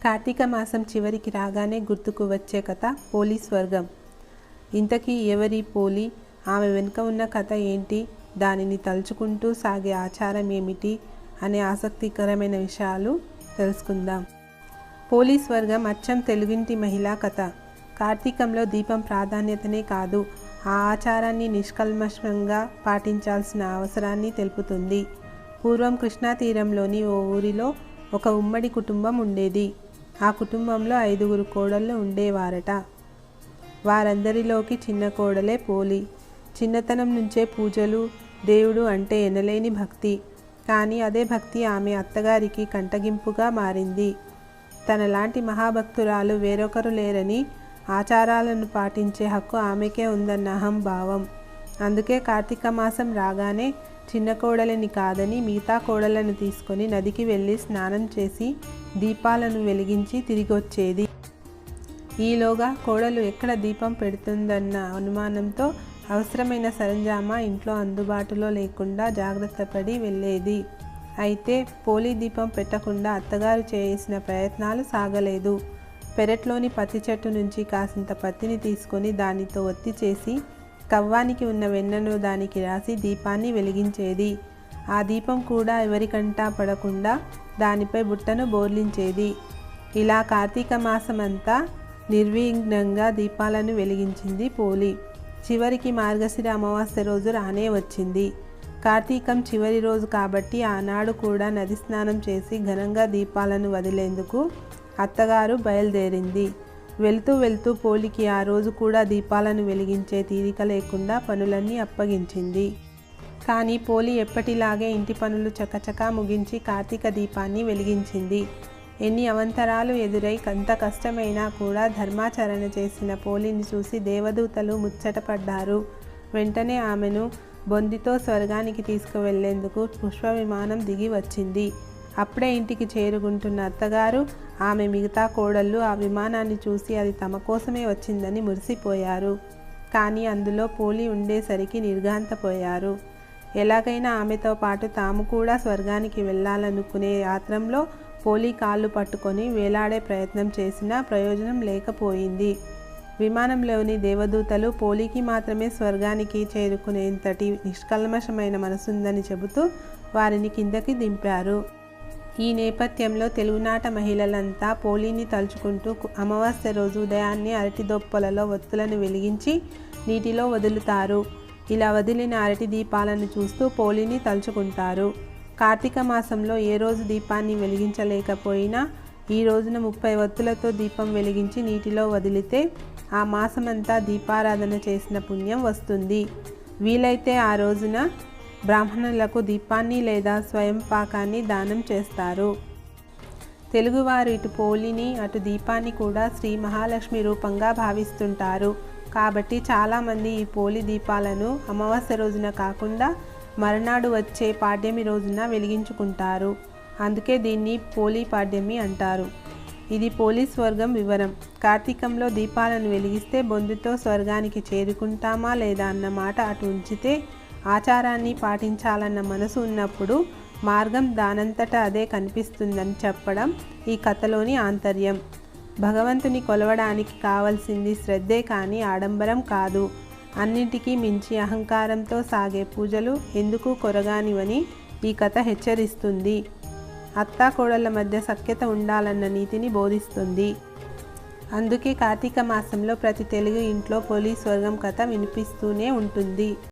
కార్తీక మాసం చివరికి రాగానే గుర్తుకు వచ్చే కథ పోలి స్వర్గం. ఇంతకీ ఎవరి పోలి, ఆమె వెనుక ఉన్న కథ ఏంటి, దానిని తలుచుకుంటూ సాగే ఆచారం ఏమిటి అనే ఆసక్తికరమైన విషయాలు తెలుసుకుందాం. పోలి స్వర్గం అచ్చం తెలుగింటి మహిళా కథ. కార్తీకంలో దీపం ప్రాధాన్యతనే కాదు, ఆ ఆచారాన్ని నిష్కల్మషంగా పాటించాల్సిన అవసరాన్ని తెలుపుతుంది. పూర్వం కృష్ణా తీరంలోని ఓ ఊరిలో ఒక ఉమ్మడి కుటుంబం ఉండేది. ఆ కుటుంబంలో 5 కోడళ్ళు ఉండేవారట. వారందరిలోకి చిన్న కోడలే పోలి. చిన్నతనం నుంచే పూజలు, దేవుడు అంటే ఎనలేని భక్తి. కానీ అదే భక్తి ఆమె అత్తగారికి కంటగింపుగా మారింది. తనలాంటి మహాభక్తురాలు వేరొకరు లేరని, ఆచారాలను పాటించే హక్కు ఆమెకే ఉందన్న అహంభావం. అందుకే కార్తీక మాసం రాగానే చిన్న కోడలిని కాదని మిగతా కోడలను తీసుకొని నదికి వెళ్ళి స్నానం చేసి దీపాలను వెలిగించి తిరిగొచ్చేది. ఈలోగా కోడలు ఎక్కడ దీపం పెడుతుందన్న అనుమానంతో అవసరమైన సరంజామా ఇంట్లో అందుబాటులో లేకుండా జాగ్రత్త పడి వెళ్ళేది. అయితే పోలి దీపం పెట్టకుండా అత్తగారు చేసిన ప్రయత్నాలు సాగలేదు. పెరట్లోని పత్తి చెట్టు నుంచి కాసింత పత్తిని తీసుకొని దానితో ఒత్తి చేసి కవ్వానికి ఉన్న వెన్నను దానికి రాసి దీపాన్ని వెలిగించేది. ఆ దీపం కూడా ఎవరికంటా పడకుండా దానిపై బుట్టను బోర్లించేది. ఇలా కార్తీక మాసమంతా నిర్విఘ్నంగా దీపాలను వెలిగించింది పోలి. చివరికి మార్గశిర అమావాస్య రోజు రానే వచ్చింది. కార్తీకం చివరి రోజు కాబట్టి ఆనాడు కూడా నది స్నానం చేసి ఘనంగా దీపాలను వదిలేందుకు అత్తగారు బయలుదేరింది. వెళ్తూ వెళ్తూ పోలికి ఆ రోజు కూడా దీపాలను వెలిగించే తీరిక లేకుండా పనులన్నీ అప్పగించింది. కానీ పోలి ఎప్పటిలాగే ఇంటి పనులు చకచకా ముగించి కార్తీక దీపాన్ని వెలిగించింది. ఎన్ని అవంతరాలు ఎదురై ఎంత కష్టమైనా కూడా ధర్మాచరణ చేసిన పోలిని చూసి దేవదూతలు ముచ్చటపడ్డారు. వెంటనే ఆమెను బొందితో స్వర్గానికి తీసుకువెళ్లేందుకు పుష్ప విమానం దిగి వచ్చింది. అప్పుడే ఇంటికి చేరుకుంటున్న అత్తగారు, ఆమె మిగతా కోడళ్ళు ఆ విమానాన్ని చూసి అది తమ కోసమే వచ్చిందని మురిసిపోయారు. కానీ అందులో పోలి ఉండేసరికి నిర్ఘాంతపోయారు. ఎలాగైనా ఆమెతో పాటు తాము కూడా స్వర్గానికి వెళ్ళాలనుకునే ఆత్రంలో పోలి కాళ్ళు పట్టుకొని వేలాడే ప్రయత్నం చేసినా ప్రయోజనం లేకపోయింది. విమానంలోని దేవదూతలు పోలికి మాత్రమే స్వర్గానికి చేరుకునేంతటి నిష్కల్మషమైన మనసుందని చెబుతూ వారిని కిందకి దింపారు. ఈ నేపథ్యంలో తెలుగునాట మహిళలంతా పోలిని తలుచుకుంటూ అమావాస్య రోజు ఉదయాన్నే అరటి దొప్పలలో ఒత్తులను వెలిగించి నీటిలో వదులుతారు. ఇలా వదిలిన అరటి దీపాలను చూస్తూ పోలిని తలుచుకుంటారు. కార్తీక మాసంలో ఏ రోజు దీపాన్ని వెలిగించలేకపోయినా ఈ రోజున 30 ఒత్తులతో దీపం వెలిగించి నీటిలో వదిలితే ఆ మాసమంతా దీపారాధన చేసిన పుణ్యం వస్తుంది. వీలైతే ఆ రోజున బ్రాహ్మణులకు దీపాన్ని లేదా స్వయం పాకాన్ని దానం చేస్తారు. తెలుగువారు ఇటు పోలిని అటు దీపాన్ని కూడా శ్రీ మహాలక్ష్మి రూపంగా భావిస్తుంటారు. కాబట్టి చాలామంది ఈ పోలి దీపాలను అమావాస్య రోజున కాకుండా మరునాడు వచ్చే పాడ్యమి రోజున వెలిగించుకుంటారు. అందుకే దీన్ని పోలి పాడ్యమి అంటారు. ఇది పోలి స్వర్గం వివరం. కార్తీకంలో దీపాలను వెలిగిస్తే బొందుతో స్వర్గానికి చేరుకుంటామా లేదా అన్న మాట అటు ఉంచితే, ఆచారాన్ని పాటించాలన్న మనసు ఉన్నప్పుడు మార్గం దానంతటా అదే కనిపిస్తుందని చెప్పడం ఈ కథలోని ఆంతర్యం. భగవంతుని కొలవడానికి కావలసింది శ్రద్ధే కానీ ఆడంబరం కాదు. అన్నింటికీ మించి అహంకారంతో సాగే పూజలు ఎందుకు కొరగానివని ఈ కథ హెచ్చరిస్తుంది. అత్తాకోడళ్ల మధ్య సఖ్యత ఉండాలన్న నీతిని బోధిస్తుంది. అందుకే కార్తీక మాసంలో ప్రతి తెలుగు ఇంట్లో పోలి స్వర్గం కథ వినిపిస్తూనే ఉంటుంది.